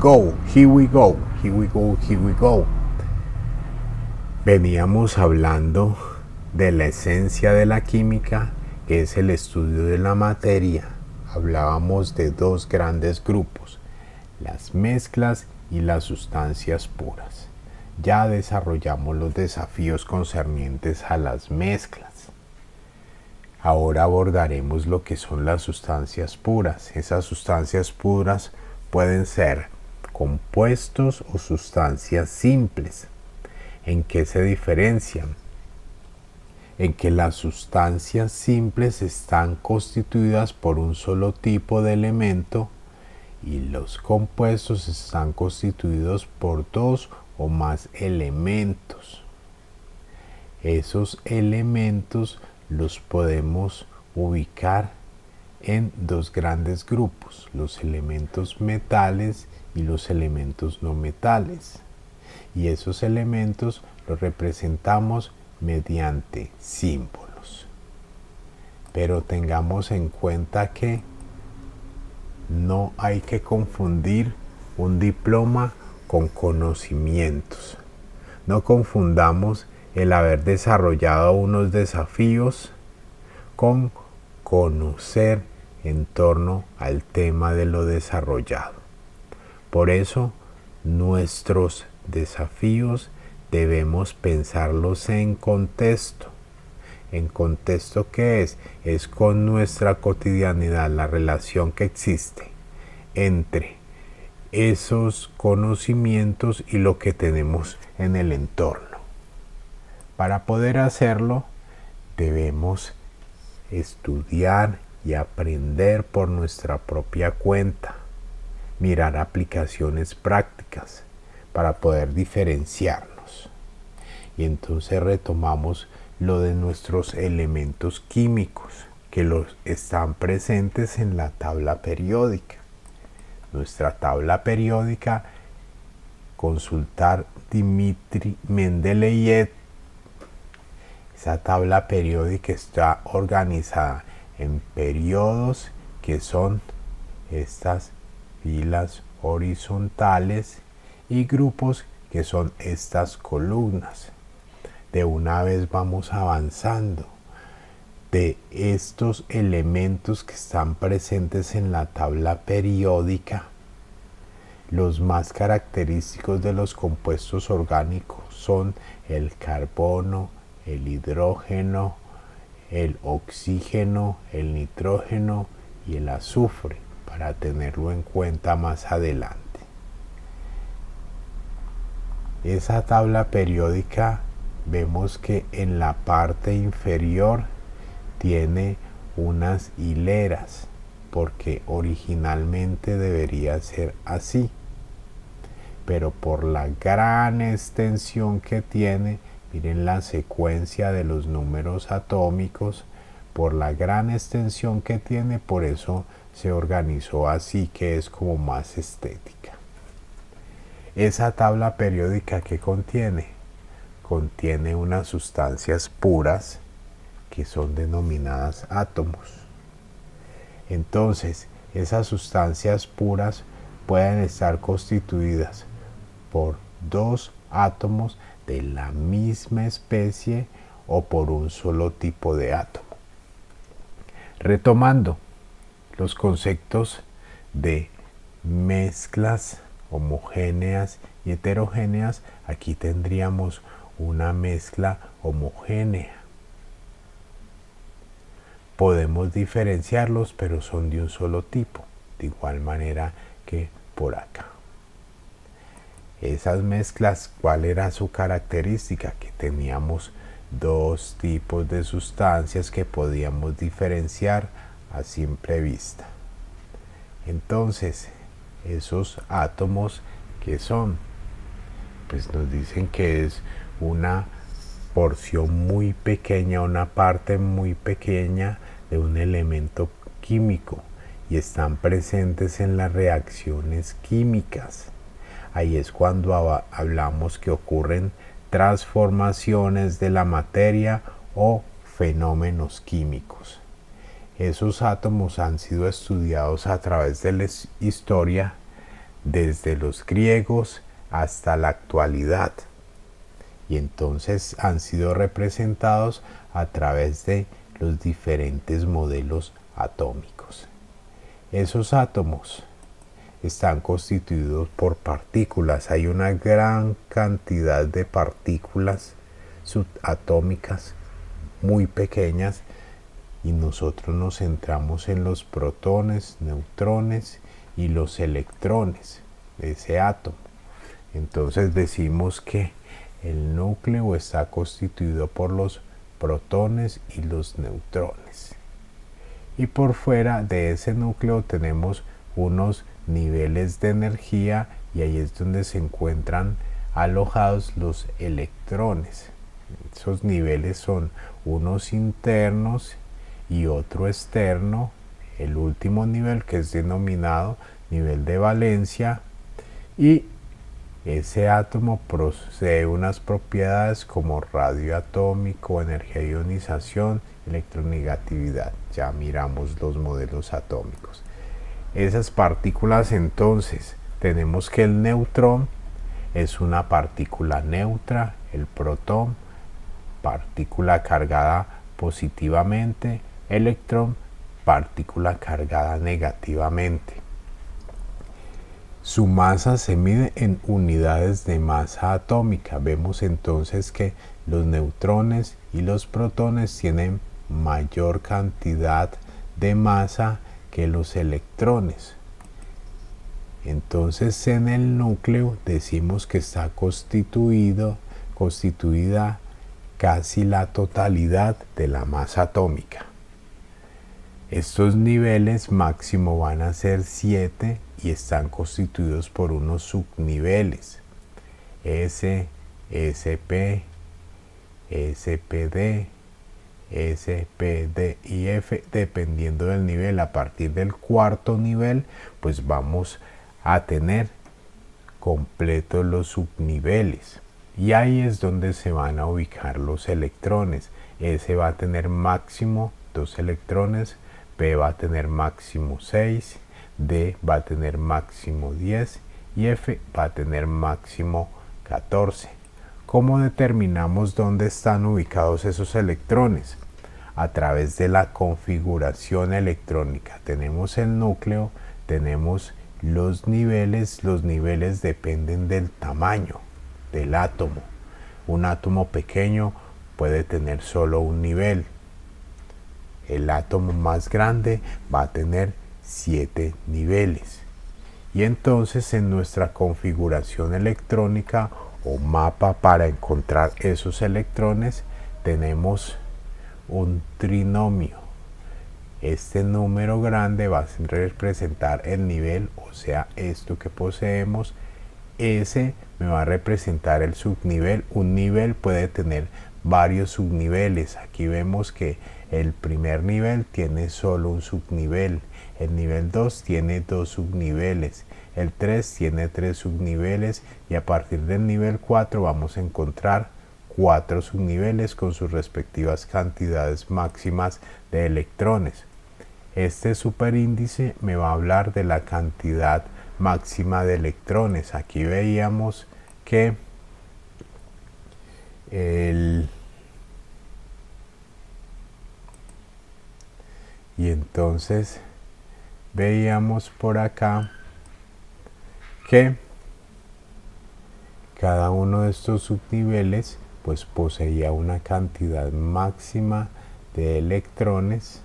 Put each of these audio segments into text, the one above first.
go, here we go, here we go, here we go. Veníamos hablando de la esencia de la química, que es el estudio de la materia. Hablábamos de dos grandes grupos, las mezclas y las sustancias puras. Ya desarrollamos los desafíos concernientes a las mezclas. Ahora abordaremos lo que son las sustancias puras. Esas sustancias puras pueden ser compuestos o sustancias simples. ¿En qué se diferencian? En que las sustancias simples están constituidas por un solo tipo de elemento y los compuestos están constituidos por dos o más elementos. Esos elementos los podemos ubicar en dos grandes grupos, los elementos metales y los elementos no metales. Y esos elementos los representamos mediante símbolos. Pero tengamos en cuenta que no hay que confundir un diploma con conocimientos. No confundamos el haber desarrollado unos desafíos con conocer en torno al tema de lo desarrollado. Por eso, nuestros desafíos debemos pensarlos en contexto. ¿En contexto qué es? Es con nuestra cotidianidad, la relación que existe entre esos conocimientos y lo que tenemos en el entorno. Para poder hacerlo, debemos estudiar y aprender por nuestra propia cuenta, mirar aplicaciones prácticas para poder diferenciarnos. Y entonces retomamos lo de nuestros elementos químicos, que los están presentes en la tabla periódica. Nuestra tabla periódica, consultar Dmitri Mendeleev. Esa tabla periódica está organizada en periodos, que son estas filas horizontales, y grupos, que son estas columnas. De una vez vamos avanzando. De estos elementos que están presentes en la tabla periódica, los más característicos de los compuestos orgánicos son el carbono, el hidrógeno, el oxígeno, el nitrógeno y el azufre, para tenerlo en cuenta más adelante. Esa tabla periódica vemos que en la parte inferior tiene unas hileras, porque originalmente debería ser así, pero por la gran extensión que tiene, miren la secuencia de los números atómicos, por la gran extensión que tiene, por eso se organizó así, que es como más estética. Esa tabla periódica, ¿qué contiene? Contiene unas sustancias puras que son denominadas átomos. Entonces, esas sustancias puras pueden estar constituidas por dos átomos de la misma especie o por un solo tipo de átomo. Retomando los conceptos de mezclas homogéneas y heterogéneas, aquí tendríamos una mezcla homogénea. Podemos diferenciarlos, pero son de un solo tipo, de igual manera que por acá. Esas mezclas, ¿cuál era su característica? Que teníamos dos tipos de sustancias que podíamos diferenciar a simple vista. Entonces, esos átomos, ¿qué son? Pues nos dicen que es una porción muy pequeña, una parte muy pequeña de un elemento químico, y están presentes en las reacciones químicas. Ahí es cuando hablamos que ocurren transformaciones de la materia o fenómenos químicos. Esos átomos han sido estudiados a través de la historia desde los griegos hasta la actualidad, y entonces han sido representados a través de los diferentes modelos atómicos. Esos átomos están constituidos por partículas. Hay una gran cantidad de partículas subatómicas muy pequeñas y nosotros nos centramos en los protones, neutrones y los electrones de ese átomo. Entonces decimos que el núcleo está constituido por los protones y los neutrones. Y por fuera de ese núcleo tenemos unos niveles de energía y ahí es donde se encuentran alojados los electrones. Esos niveles son unos internos y otro externo. El último nivel, que es denominado nivel de valencia, y ese átomo posee unas propiedades como radio atómico, energía de ionización, electronegatividad. Ya miramos los modelos atómicos. Esas partículas, entonces, tenemos que el neutrón es una partícula neutra, el protón, partícula cargada positivamente, electrón, partícula cargada negativamente. Su masa se mide en unidades de masa atómica. Vemos entonces que los neutrones y los protones tienen mayor cantidad de masa que los electrones. Entonces en el núcleo decimos que está constituida casi la totalidad de la masa atómica. Estos niveles máximo van a ser 7 y están constituidos por unos subniveles: S, SP, SPD, SPD y F, dependiendo del nivel. A partir del cuarto nivel, pues vamos a tener completos los subniveles. Y ahí es donde se van a ubicar los electrones. S va a tener máximo 2 electrones, P va a tener máximo 6, D va a tener máximo 10 y F va a tener máximo 14. ¿Cómo determinamos dónde están ubicados esos electrones? A través de la configuración electrónica. Tenemos el núcleo, tenemos los niveles dependen del tamaño del átomo. Un átomo pequeño puede tener solo un nivel. El átomo más grande va a tener 7 niveles. Y entonces en nuestra configuración electrónica o mapa para encontrar esos electrones tenemos un trinomio. Este número grande va a representar el nivel, o sea, esto que poseemos. S me va a representar el subnivel. Un nivel puede tener varios subniveles. Aquí vemos que el primer nivel tiene solo un subnivel. El nivel 2 tiene 2 subniveles. El 3 tiene 3 subniveles. Y a partir del nivel 4 vamos a encontrar 4 subniveles con sus respectivas cantidades máximas de electrones. Este superíndice me va a hablar de la cantidad máxima de electrones. Aquí veíamos que y entonces veíamos por acá que cada uno de estos subniveles pues poseía una cantidad máxima de electrones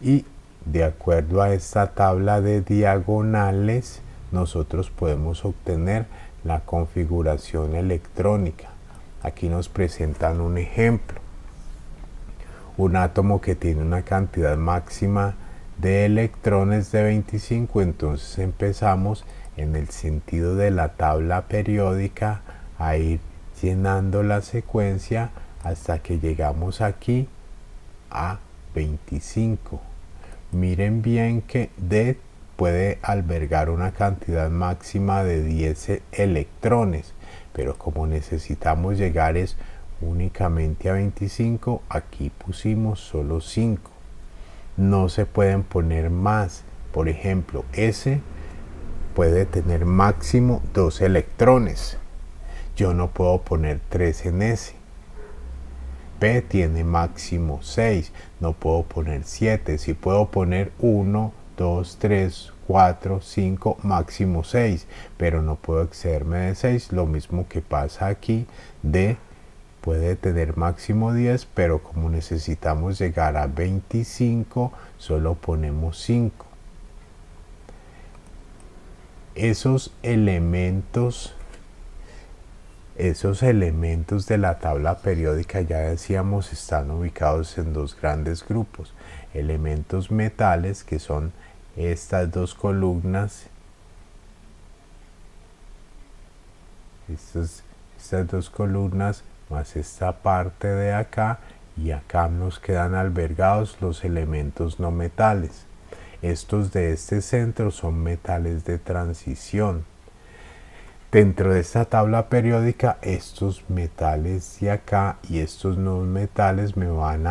y de acuerdo a esta tabla de diagonales nosotros podemos obtener la configuración electrónica. Aquí nos presentan un ejemplo. Un átomo que tiene una cantidad máxima de electrones de 25, entonces empezamos en el sentido de la tabla periódica a ir llenando la secuencia hasta que llegamos aquí a 25. Miren bien que D puede albergar una cantidad máxima de 10 electrones, pero como necesitamos llegar únicamente a 25, aquí pusimos solo 5. no se pueden poner más. Por ejemplo, S puede tener máximo 2 electrones. Yo no puedo poner 3 en S. P tiene máximo 6. No puedo poner 7. Si puedo poner 1, 2, 3, 4, 5, máximo 6. Pero no puedo excederme de 6. Lo mismo que pasa aquí. D puede tener máximo 10, pero como necesitamos llegar a 25, solo ponemos 5. Esos elementos de la tabla periódica, ya decíamos, están ubicados en dos grandes grupos. Elementos metales, que son estas dos columnas, estas dos columnas más esta parte de acá, y acá nos quedan albergados los elementos no metales. Estos de este centro son metales de transición. Dentro de esta tabla periódica, estos metales de acá y estos no metales van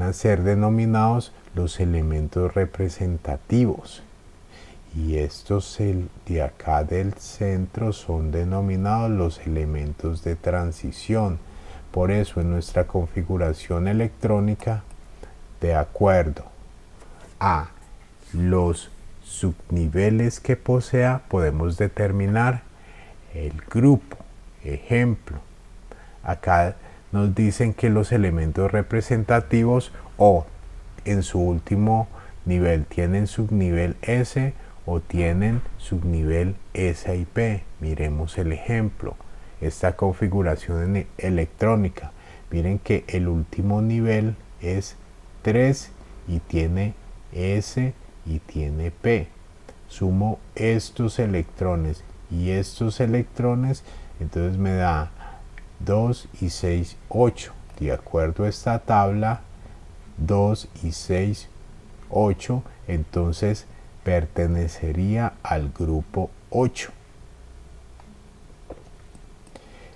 a ser denominados los elementos representativos. Y estos de acá del centro son denominados los elementos de transición. Por eso en nuestra configuración electrónica, de acuerdo a los subniveles que posea, podemos determinar el grupo. Ejemplo, acá nos dicen que los elementos representativos o en su último nivel tienen subnivel S o tienen subnivel S y P. Miremos el ejemplo. Esta configuración electrónica. Miren que el último nivel es 3 y tiene S y tiene P. Sumo estos electrones y estos electrones, entonces me da 2 y 6, 8. De acuerdo a esta tabla, 2 y 6, 8, entonces pertenecería al grupo 8.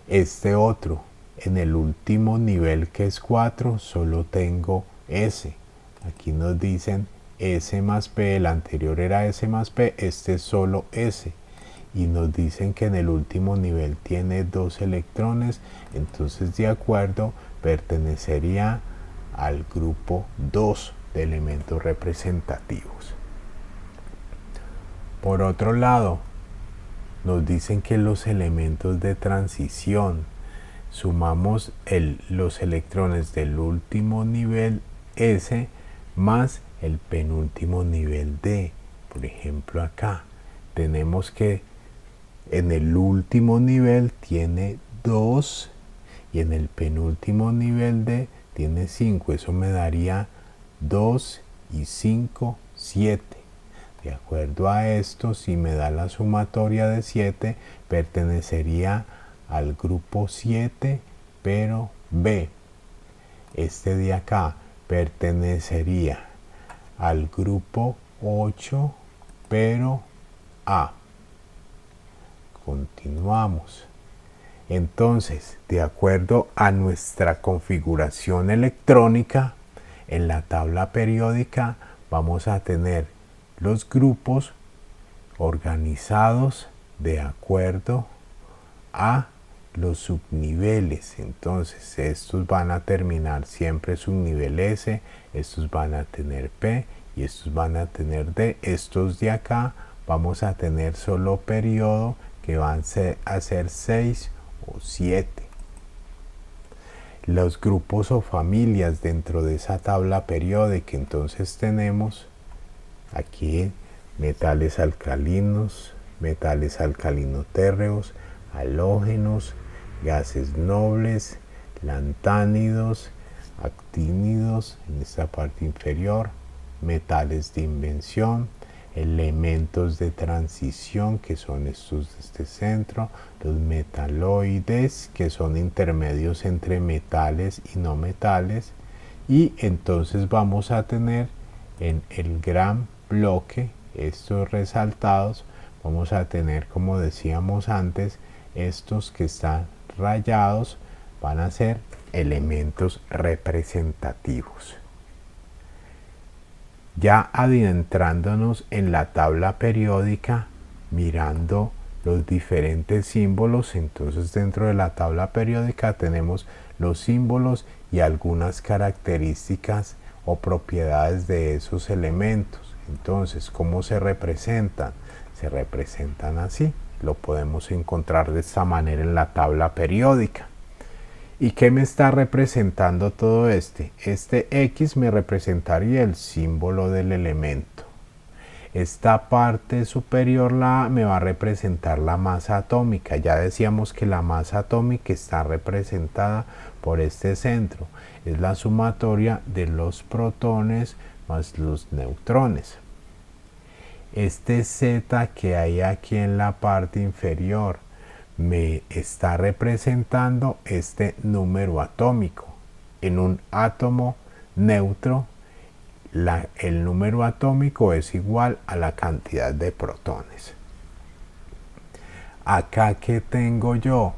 Este otro, en el último nivel que es 4, solo tengo S. Aquí nos dicen S más P, el anterior era S más P, este es solo S. Y nos dicen que en el último nivel tiene 2 electrones, entonces de acuerdo pertenecería al grupo 2 de elementos representativos. Por otro lado, nos dicen que los elementos de transición, sumamos los electrones del último nivel S más el penúltimo nivel D. Por ejemplo, acá tenemos que en el último nivel tiene 2 y en el penúltimo nivel D tiene 5. Eso me daría 2 y 5, 7. De acuerdo a esto, si me da la sumatoria de 7, pertenecería al grupo 7, pero B. Este de acá pertenecería al grupo 8, pero A. Continuamos. Entonces, de acuerdo a nuestra configuración electrónica, en la tabla periódica vamos a tener los grupos organizados de acuerdo a los subniveles. Entonces estos van a terminar siempre subnivel S, estos van a tener P y estos van a tener D. Estos de acá vamos a tener solo periodo, que van a ser 6 o 7. Los grupos o familias dentro de esa tabla periódica, entonces tenemos aquí metales alcalinos, metales alcalinotérreos, halógenos, gases nobles, lantánidos, actínidos en esta parte inferior, metales de invención, elementos de transición, que son estos de este centro, los metaloides, que son intermedios entre metales y no metales, y entonces vamos a tener en el gran bloque, estos resaltados, vamos a tener, como decíamos antes, estos que están rayados van a ser elementos representativos. Ya adentrándonos en la tabla periódica, mirando los diferentes símbolos, entonces dentro de la tabla periódica tenemos los símbolos y algunas características o propiedades de esos elementos. Entonces, ¿cómo se representan? Se representan así. Lo podemos encontrar de esta manera en la tabla periódica. ¿Y qué me está representando todo este? Este X me representaría el símbolo del elemento. Esta parte superior me va a representar la masa atómica. Ya decíamos que la masa atómica está representada por este centro. Es la sumatoria de los protones más los neutrones. Este Z que hay aquí en la parte inferior me está representando este número atómico. En un átomo neutro, el número atómico es igual a la cantidad de protones. Acá que tengo yo,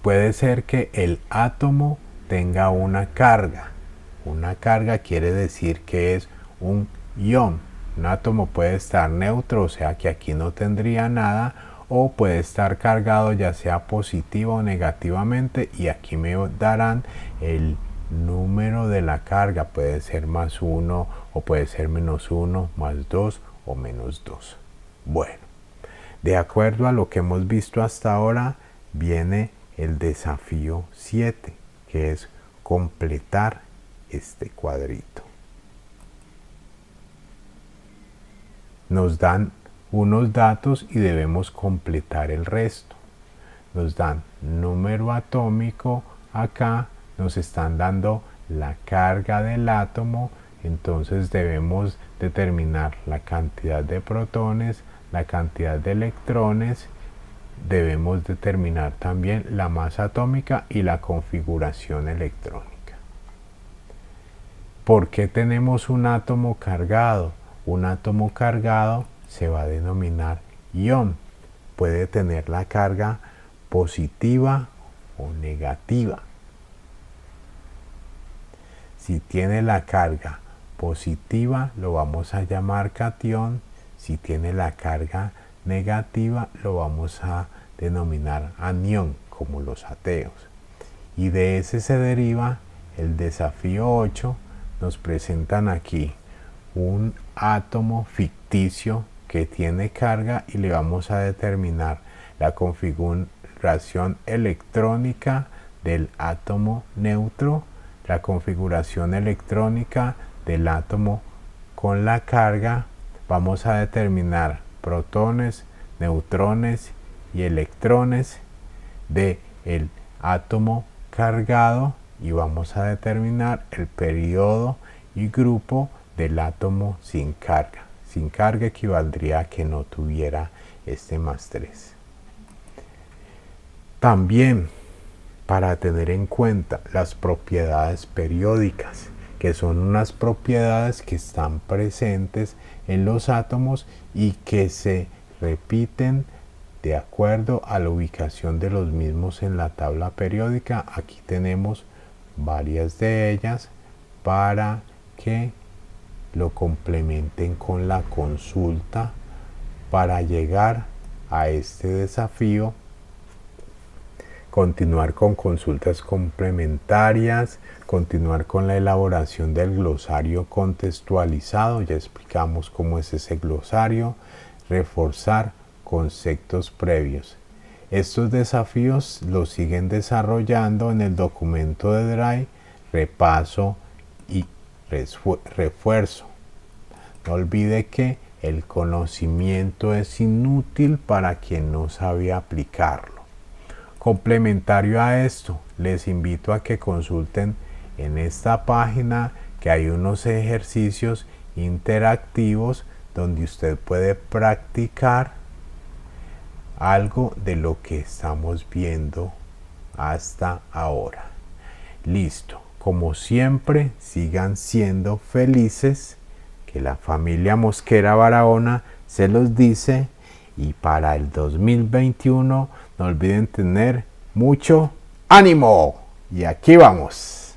puede ser que el átomo tenga una carga. Una carga quiere decir que es un ion. Un átomo puede estar neutro, o sea que aquí no tendría nada, o puede estar cargado ya sea positivo o negativamente, y aquí me darán el número de la carga. Puede ser más 1 o puede ser menos 1, más 2 o menos 2. Bueno, de acuerdo a lo que hemos visto hasta ahora, viene el desafío 7, que es completar este cuadrito. Nos dan unos datos y debemos completar el resto. Nos dan número atómico acá, nos están dando la carga del átomo, entonces debemos determinar la cantidad de protones, la cantidad de electrones, debemos determinar también la masa atómica y la configuración electrónica. ¿Por qué tenemos un átomo cargado? Un átomo cargado se va a denominar ion. Puede tener la carga positiva o negativa. Si tiene la carga positiva, lo vamos a llamar catión. Si tiene la carga negativa, lo vamos a denominar anión, como los ateos. Y de ese se deriva el desafío 8. Nos presentan aquí un átomo ficticio que tiene carga y le vamos a determinar la configuración electrónica del átomo neutro, la configuración electrónica del átomo con la carga. Vamos a determinar protones, neutrones y electrones del átomo cargado y vamos a determinar el periodo y grupo del átomo sin carga. Sin carga equivaldría a que no tuviera este más 3. También para tener en cuenta las propiedades periódicas, que son unas propiedades que están presentes en los átomos y que se repiten de acuerdo a la ubicación de los mismos en la tabla periódica. Aquí tenemos varias de ellas para que lo complementen con la consulta para llegar a este desafío. Continuar con consultas complementarias, continuar con la elaboración del glosario contextualizado, ya explicamos cómo es ese glosario, reforzar conceptos previos. Estos desafíos los siguen desarrollando en el documento de Drive, repaso y refuerzo. No olvide que el conocimiento es inútil para quien no sabe aplicarlo. Complementario a esto, les invito a que consulten en esta página que hay unos ejercicios interactivos donde usted puede practicar algo de lo que estamos viendo hasta ahora. Listo. Como siempre, sigan siendo felices, que la familia Mosquera Barahona se los dice, y para el 2021 no olviden tener mucho ánimo. Y aquí vamos.